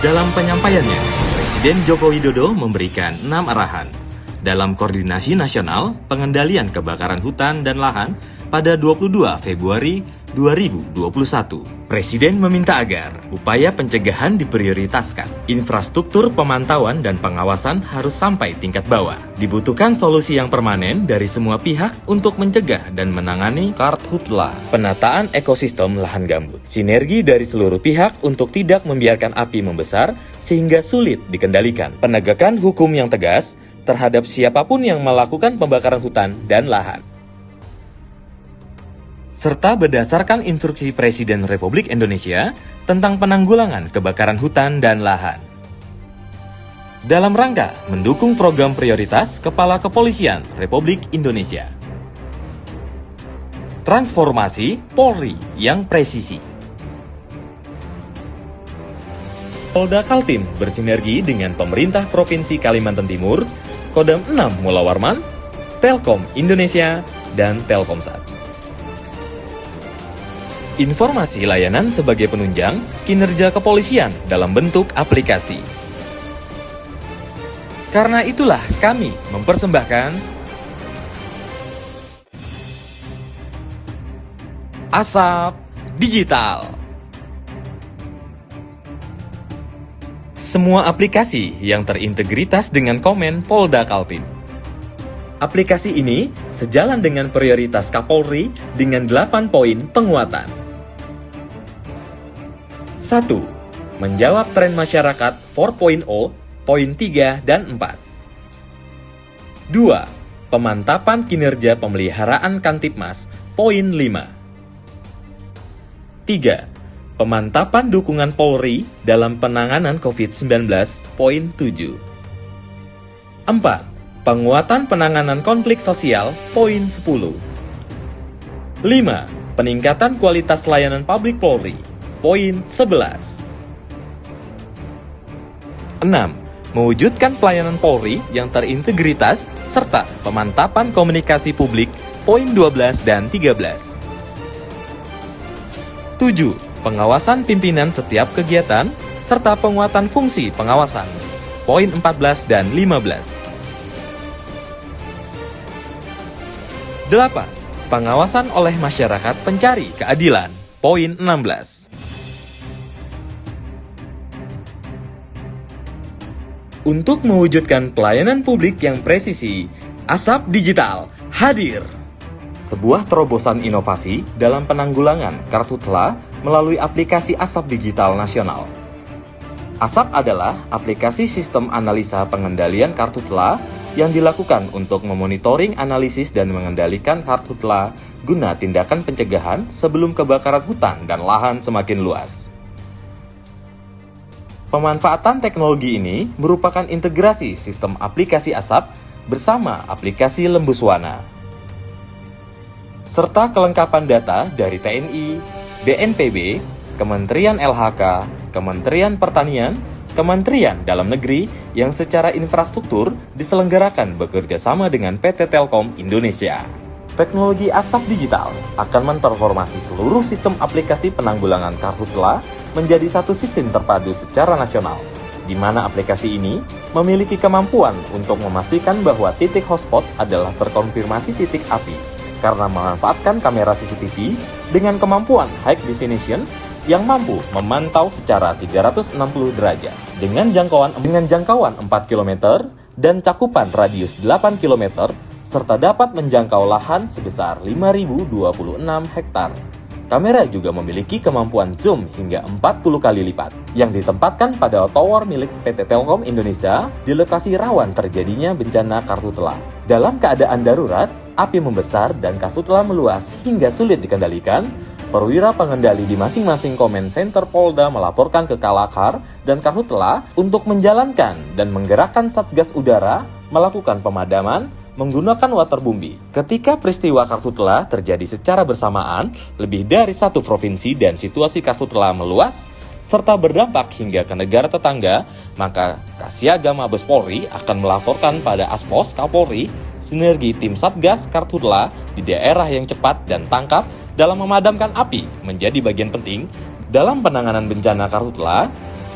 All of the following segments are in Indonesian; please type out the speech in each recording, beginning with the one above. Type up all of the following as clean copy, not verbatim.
Dalam penyampaiannya, Presiden Joko Widodo memberikan 6 arahan dalam Koordinasi Nasional Pengendalian Kebakaran Hutan dan Lahan pada 22 Februari 2021. Presiden meminta agar upaya pencegahan diprioritaskan. Infrastruktur pemantauan dan pengawasan harus sampai tingkat bawah. Dibutuhkan solusi yang permanen dari semua pihak untuk mencegah dan menangani karhutla. Penataan ekosistem lahan gambut. Sinergi dari seluruh pihak untuk tidak membiarkan api membesar sehingga sulit dikendalikan. Penegakan hukum yang tegas terhadap siapapun yang melakukan pembakaran hutan dan lahan. Serta berdasarkan instruksi Presiden Republik Indonesia tentang penanggulangan kebakaran hutan dan lahan. Dalam rangka mendukung program prioritas Kepala Kepolisian Republik Indonesia. Transformasi Polri yang presisi. Polda Kaltim bersinergi dengan pemerintah Provinsi Kalimantan Timur, Kodam 6 Mula Warman, Telkom Indonesia, dan Telkomsat. Informasi layanan sebagai penunjang kinerja kepolisian dalam bentuk aplikasi. Karena itulah kami mempersembahkan ASAP Digital. Semua aplikasi yang terintegritas dengan komen Polda Kaltim. Aplikasi ini sejalan dengan prioritas Kapolri dengan 8 poin penguatan. 1. Menjawab tren masyarakat 4.0, poin 3 dan 4. 2. Pemantapan kinerja pemeliharaan Kamtipmas, poin 5. 3. Pemantapan dukungan Polri dalam penanganan COVID-19, poin 7. 4. Penguatan penanganan konflik sosial, poin 10. 5. Peningkatan kualitas layanan publik Polri, poin 11. 6. Mewujudkan pelayanan Polri yang terintegritas serta pemantapan komunikasi publik, poin 12 dan 13. 7. Pengawasan pimpinan setiap kegiatan serta penguatan fungsi pengawasan, poin 14 dan 15. 8. Pengawasan oleh masyarakat pencari keadilan, poin 16. Untuk mewujudkan pelayanan publik yang presisi, ASAP Digital hadir. Sebuah terobosan inovasi dalam penanggulangan karhutla melalui aplikasi ASAP Digital Nasional. ASAP adalah aplikasi sistem analisa pengendalian karhutla yang dilakukan untuk memonitoring, analisis, dan mengendalikan karhutla guna tindakan pencegahan sebelum kebakaran hutan dan lahan semakin luas. Pemanfaatan teknologi ini merupakan integrasi sistem aplikasi ASAP bersama aplikasi Lembuswana, serta kelengkapan data dari TNI, BNPB, Kementerian LHK, Kementerian Pertanian, Kementerian Dalam Negeri yang secara infrastruktur diselenggarakan bekerja sama dengan PT Telkom Indonesia. Teknologi ASAP Digital akan mentransformasi seluruh sistem aplikasi penanggulangan karhutla menjadi satu sistem terpadu secara nasional, di mana aplikasi ini memiliki kemampuan untuk memastikan bahwa titik hotspot adalah terkonfirmasi titik api, karena memanfaatkan kamera CCTV dengan kemampuan high definition yang mampu memantau secara 360 derajat dengan jangkauan 4 km dan cakupan radius 8 km serta dapat menjangkau lahan sebesar 5.026 hektar. Kamera juga memiliki kemampuan zoom hingga 40 kali lipat yang ditempatkan pada tower milik PT Telkom Indonesia di lokasi rawan terjadinya bencana karhutla. Dalam keadaan darurat, api membesar dan karhutla meluas hingga sulit dikendalikan, perwira pengendali di masing-masing Command Center Polda melaporkan ke Kalakar dan Karhutla untuk menjalankan dan menggerakkan Satgas Udara melakukan pemadaman menggunakan waterbombing. Ketika peristiwa karhutla terjadi secara bersamaan lebih dari satu provinsi dan situasi karhutla meluas serta berdampak hingga ke negara tetangga, maka Kasiaga Mabes Polri akan melaporkan pada Aspos Kapolri sinergi tim Satgas Karhutla di daerah yang cepat dan tangkap dalam memadamkan api menjadi bagian penting dalam penanganan bencana karhutla.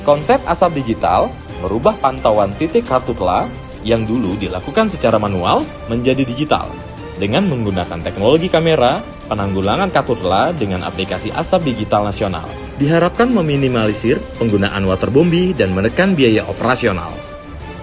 Konsep asap digital merubah pantauan titik kartu telah yang dulu dilakukan secara manual menjadi digital dengan menggunakan teknologi kamera, penanggulangan kartu telah dengan aplikasi asap digital nasional. Diharapkan meminimalisir penggunaan waterbombing dan menekan biaya operasional.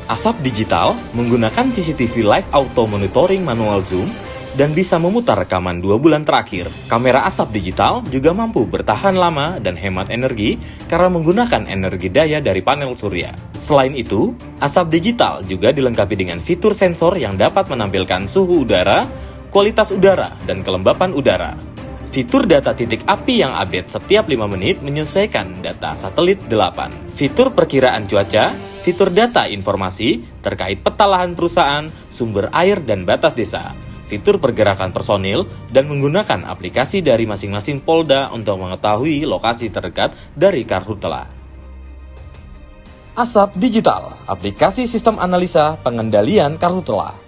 Asap digital menggunakan CCTV Live Auto Monitoring Manual Zoom dan bisa memutar rekaman 2 bulan terakhir. Kamera asap digital juga mampu bertahan lama dan hemat energi karena menggunakan energi daya dari panel surya. Selain itu, asap digital juga dilengkapi dengan fitur sensor yang dapat menampilkan suhu udara, kualitas udara, dan kelembapan udara. Fitur data titik api yang update setiap 5 menit menyesuaikan data satelit 8. Fitur perkiraan cuaca, fitur data informasi terkait peta lahan perusahaan, sumber air, dan batas desa. Fitur pergerakan personil, dan menggunakan aplikasi dari masing-masing Polda untuk mengetahui lokasi terdekat dari karhutla. Asap Digital, aplikasi sistem analisa pengendalian karhutla.